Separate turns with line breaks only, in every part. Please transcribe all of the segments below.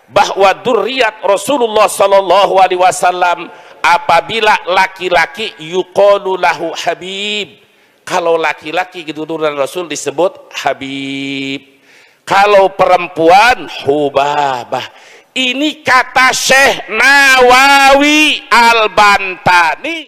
bahwa dzurriyyat Rasulullah sallallahu alaihi wasallam apabila laki-laki yuqalu lahu habib, kalau laki-laki keturunan Rasul disebut habib, kalau perempuan hubabah. Ini kata Syekh Nawawi Al-Bantani.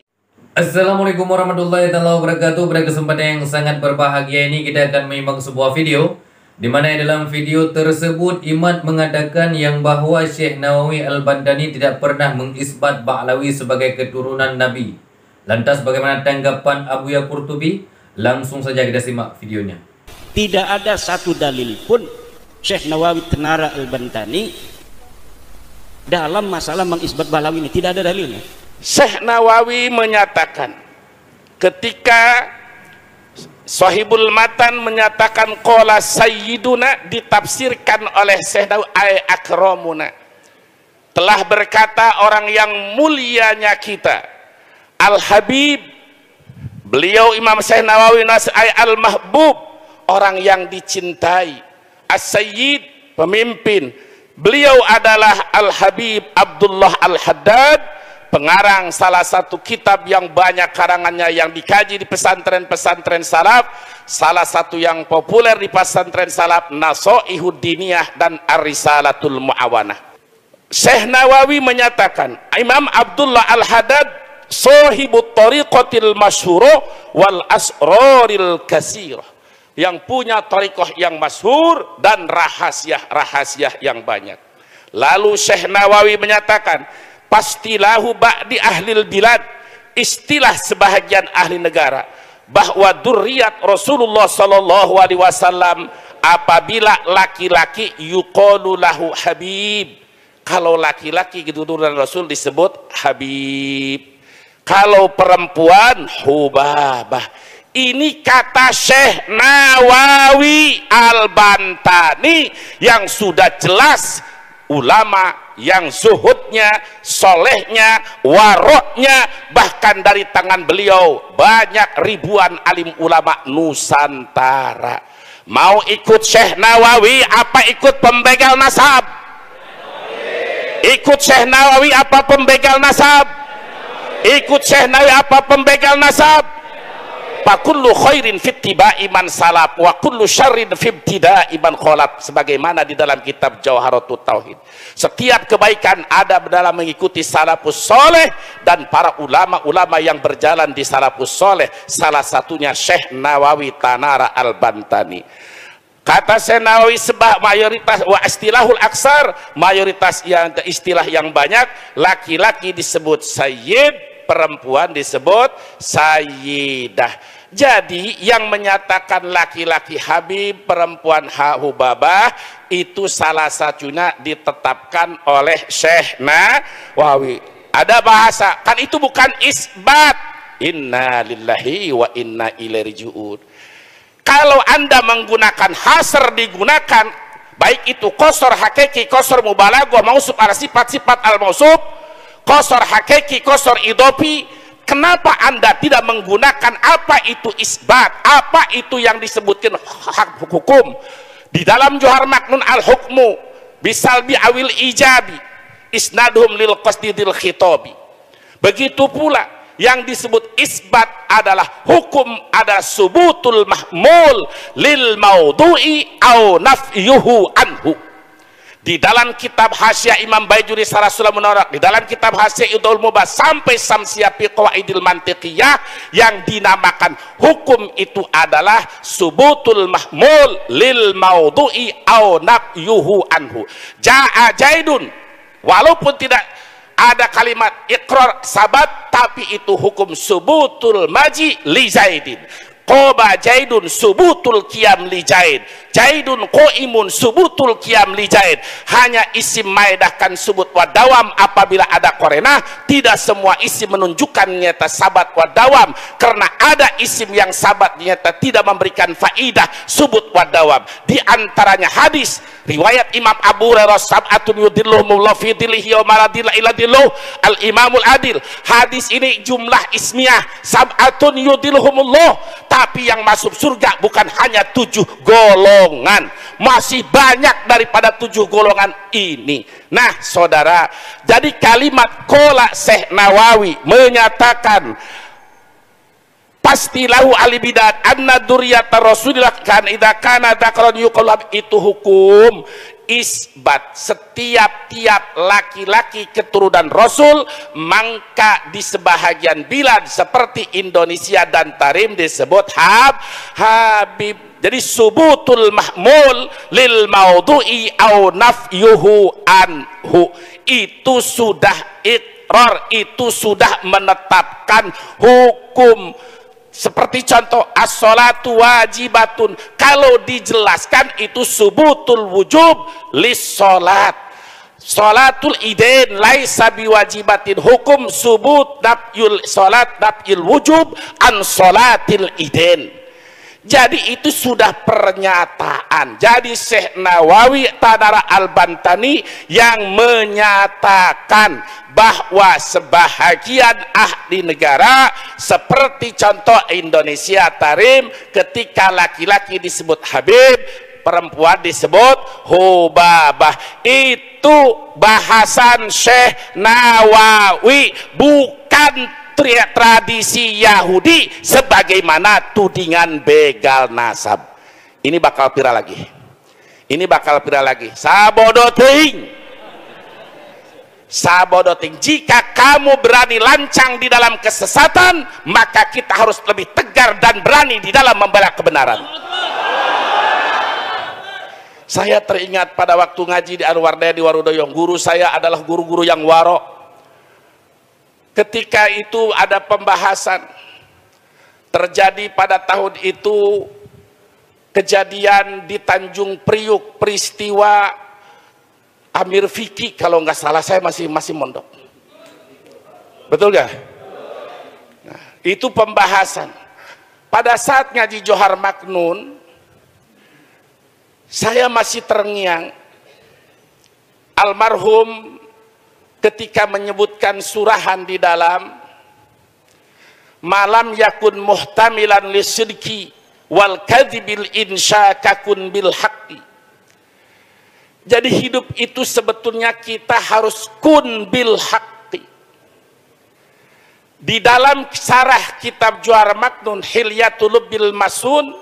Assalamualaikum warahmatullahi wabarakatuh. Pada kesempatan yang sangat berbahagia ini kita akan menyimak sebuah video di mana dalam video tersebut Imad mengatakan yang bahwa Syekh Nawawi Al-Bantani tidak pernah mengisbat Ba'lawi sebagai keturunan Nabi. Lantas bagaimana tanggapan Abu Ya Qurtubi? Langsung saja kita simak videonya.
Tidak ada satu dalil pun Syekh Nawawi Tanara Al-Bantani dalam masalah mengisbat Ba'lawi ini, tidak ada dalilnya.
Syekh Nawawi menyatakan ketika Sahibul Matan menyatakan qala sayyiduna, ditafsirkan oleh Syekh Nawawi ay akramuna, telah berkata orang yang mulianya kita, Al-Habib, beliau Imam Syekh Nawawi ay al-mahbub, orang yang dicintai, as-sayyid, pemimpin, beliau adalah Al-Habib Abdullah Al-Haddad, pengarang salah satu kitab yang banyak karangannya yang dikaji di pesantren-pesantren salaf, salah satu yang populer di pesantren salaf, Nasoihud Diniyah dan Ar-Risalatul Mu'awanah. Syekh Nawawi menyatakan Imam Abdullah Al-Haddad sahibut tariqatil masyhurah wal asraril kasirah, yang punya tariqah yang masyhur dan rahasia-rahasia yang banyak. Lalu Syekh Nawawi menyatakan pastilahu ba'di ahlil bilad, istilah sebahagian ahli negara, bahwa dzurriyyat Rasulullah sallallahu alaihi wasallam apabila laki-laki yuqalu lahu habib, kalau laki-laki keturunan Rasul disebut habib, kalau perempuan hubabah. Ini kata Syekh Nawawi Al-Bantani yang sudah jelas ulama yang zuhudnya, solehnya, waroknya, bahkan dari tangan beliau banyak ribuan alim ulama Nusantara. Mau ikut Syekh Nawawi apa ikut pembegal nasab? Ikut Syekh Nawawi apa pembegal nasab? Ikut Syekh Nawawi apa pembegal nasab? Fakullu khairin fittiba'i man salaf wa kullu syarrin fibtida'i man khalaf, sebagaimana di dalam kitab Jawharatut Tauhid. Setiap kebaikan ada dalam mengikuti salafus soleh dan para ulama-ulama yang berjalan di salafus soleh, salah satunya Syekh Nawawi Tanara Al-Bantani. Kata Syekh Nawawi sebab mayoritas wa istilahul aksar, mayoritas yang istilah yang banyak, laki-laki disebut sayyid, perempuan disebut sayyidah. Jadi yang menyatakan laki-laki habib, perempuan hubabah, itu salah satunya ditetapkan oleh Syekh Nawawi. Ada bahasa, kan itu bukan isbat. Inna lillahi wa inna ilaihi raji'un. Kalau Anda menggunakan hasr, digunakan baik itu qasr hakiki, qasr mubalaghah, mausuf ala sifat-sifat al-mausuf, qasr hakiki, qasr idofi, kenapa Anda tidak menggunakan apa itu isbat, apa itu yang disebutkan hak hukum di dalam Johar Maknun al-hukmu bisalbi awil ijabi isnadhum lil qasdidil khitabi. Begitu pula yang disebut isbat adalah hukum, ada subutul mahmul lil maudu'i au nafyuhu anhu. Di dalam kitab Hasyiah Imam Baijuri Sarasul Munarak, di dalam kitab Hasyiah Idul Mubas sampai Samsiyah fi Qawaidil Mantiqiyah, yang dinamakan hukum itu adalah subutul mahmul lil maudu'i au nafyuhu anhu. Ja'a Jaidun, walaupun tidak ada kalimat iqrar sabat, tapi itu hukum subutul maji li Zaidin. Qoba Jaidun subutul qiyam li Jaid, Jaidun qaimun subutul qiyam li Jaid. Hanya isim maedahkan subut wa dawam apabila ada korena. Tidak semua isim menunjukkan nyata sabat wa dawam, karena ada isim yang sabat nyata tidak memberikan faidah subut wa dawam. Di antaranya hadis riwayat Imam Abu Hurairah, sab'atun yudilluhumullahu fi dhillihi wa maradilla ila dhilluh, al-Imamul Adil. Hadis ini jumlah ismiyah sab'atun yudilluhumullah, tapi yang masuk surga bukan hanya 7 golongan golongan, masih banyak daripada 7 golongan ini. Nah saudara, jadi kalimat qala Syekh Nawawi menyatakan pastilahu alibidat anna duriyata rasulillah kan idza kana dzakran yuqallab, itu hukum isbat setiap laki-laki keturunan Rasul, maka di sebahagian bilad seperti Indonesia dan Tarim disebut habib. Jadi subutul mahmul lil maudhu'i au nafyuhu anhu, itu sudah iqrar, itu sudah menetapkan hukum. Seperti contoh as-sholatu wajibatun, kalau dijelaskan itu subutul wujub lis sholat. Sholatul idain laisa biwajibatin, hukum subut nafyul sholat nafyul wujub an sholatil idain. Jadi itu sudah pernyataan. Jadi Syekh Nawawi Tanara Al-Bantani yang menyatakan bahwa sebahagian ahli negara seperti contoh Indonesia Tarim, ketika laki-laki disebut habib, perempuan disebut hubabah. Itu bahasan Syekh Nawawi, bukan tradisi Yahudi sebagaimana tudingan begal nasab. Ini bakal viral lagi. Ini bakal viral lagi. Sabodoting. Sabodoting. Jika kamu berani lancang di dalam kesesatan, maka kita harus lebih tegar dan berani di dalam membela kebenaran. Saya teringat pada waktu ngaji di Anwardaya di Warudoyong, guru saya adalah guru-guru yang warok. Ketika itu ada pembahasan terjadi pada tahun itu kejadian di Tanjung Priuk, peristiwa Amir Fikri, kalau nggak salah, saya masih mondok, betul nggak? Nah, itu pembahasan. Pada saat ngaji Johar Maknun, saya masih terngiang almarhum ketika menyebutkan surahan di dalam malam yakun muhtamilan lisidki wal kadhibil insyakakun bil haqqi. Jadi hidup itu sebetulnya kita harus kun bil haqqi. Di dalam syarah kitab Johar Maknun Hilyatul bil Masun,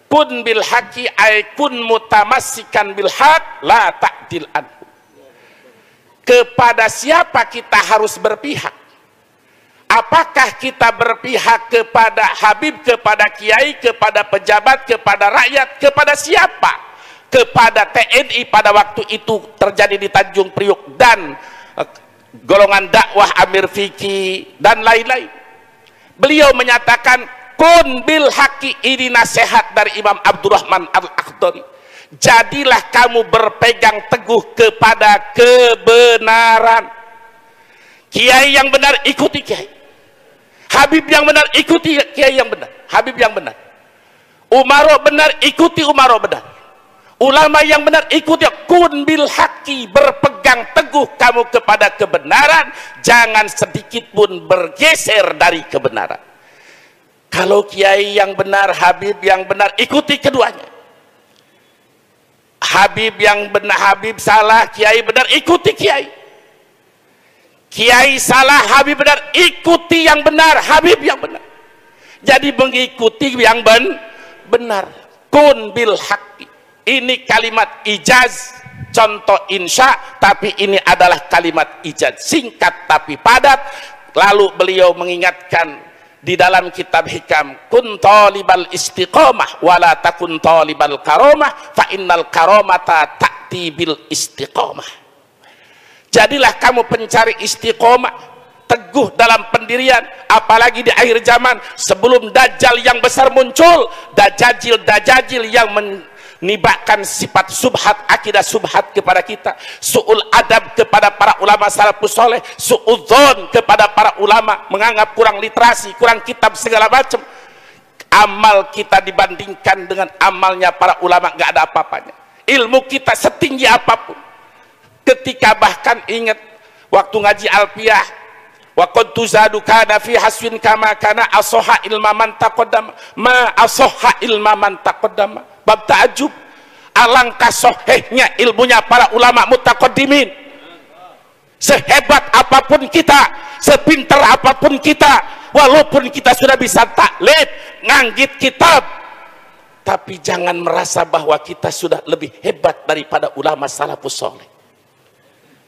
kun bil haqqi ay kun mutamassikan bil haqq la ta'dil anhu. Kepada siapa kita harus berpihak? Apakah kita berpihak kepada Habib, kepada Kiai, kepada pejabat, kepada rakyat, kepada siapa? Kepada TNI pada waktu itu terjadi di Tanjung Priuk dan golongan dakwah Amir Fikri dan lain-lain. Beliau menyatakan kun bil haqqi, ini nasihat dari Imam Abdurrahman Al-Akhdari. Jadilah kamu berpegang teguh kepada kebenaran. Kiai yang benar ikuti kiai, Habib yang benar ikuti kiai yang benar, Habib yang benar, umaro benar ikuti umaro benar, ulama yang benar ikuti. Kun bil haqqi, berpegang teguh kamu kepada kebenaran, jangan sedikit pun bergeser dari kebenaran. Kalau kiai yang benar, Habib yang benar, ikuti keduanya. Habib yang benar, Habib salah, Kiai benar, ikuti Kiai. Kiai salah, Habib benar, ikuti yang benar, Habib yang benar. Jadi mengikuti yang benar. Kun bil haqqi. Ini kalimat ijaz, contoh insya, tapi ini adalah kalimat ijaz, singkat tapi padat. Lalu beliau mengingatkan di dalam kitab hikam, kun talibal istiqomah wala takun talibal karomah fa innal karomata ta'ti bil istiqomah. Jadilah kamu pencari istiqomah, teguh dalam pendirian, apalagi di akhir zaman sebelum dajjal yang besar muncul, dajjal yang menibakkan sifat subhat, akidah subhat kepada kita, su'ul adab kepada para ulama salafus soleh, su'udzon kepada para ulama, menganggap kurang literasi, kurang kitab segala macam. Amal kita dibandingkan dengan amalnya para ulama nggak ada apa-apanya. Ilmu kita setinggi apapun. Ketika bahkan ingat waktu ngaji Alfiyah, wa qad tuzadu kana fi haswin kama kana asoha ilma man taqaddama ma asoha ilma man taqaddama. Bab ta'ajub, Alangkah sohehnya ilmunya para ulama mutaqaddimin. Sehebat apapun kita, sepintar apapun kita, walaupun kita sudah bisa taklid, nganggit kitab, tapi jangan merasa bahwa kita sudah lebih hebat daripada ulama salafus saleh.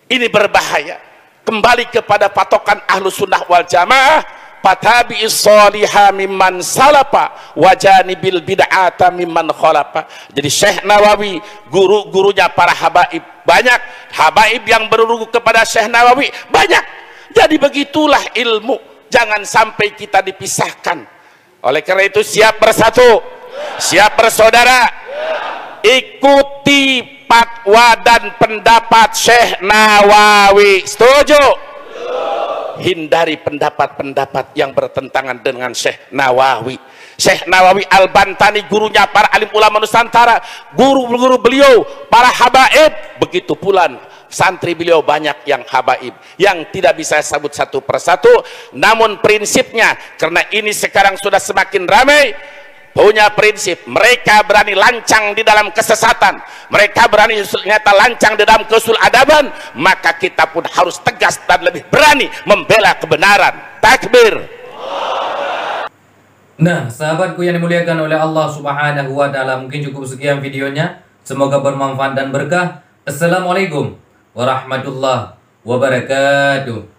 Ini berbahaya. Kembali kepada patokan ahlu sunnah wal jamaah, fatabi'is sholiha mimman salafa wajanibil bid'ata mimman khalafa. Jadi Syekh Nawawi, guru-gurunya para habaib banyak, habaib yang beruru kepada Syekh Nawawi banyak. Jadi begitulah ilmu, jangan sampai kita dipisahkan. Oleh karena itu siap bersatu, siap bersaudara, ikuti fatwa dan pendapat Syekh Nawawi. Setuju? Hindari pendapat-pendapat yang bertentangan dengan Syekh Nawawi. Syekh Nawawi Al-Bantani, gurunya para alim ulama Nusantara, guru-guru beliau para habaib, begitu pula santri beliau banyak yang habaib yang tidak bisa sebut satu persatu. Namun prinsipnya, karena ini sekarang sudah semakin ramai, punya prinsip, mereka berani lancang di dalam kesesatan, mereka berani ternyata lancang di dalam keusul adaban, maka kita pun harus tegas dan lebih berani membela kebenaran. Takbir.
Nah, sahabatku yang dimuliakan oleh Allah Subhanahu wa taala, mungkin cukup sekian videonya. Semoga bermanfaat dan berkah. Assalamualaikum warahmatullahi wabarakatuh.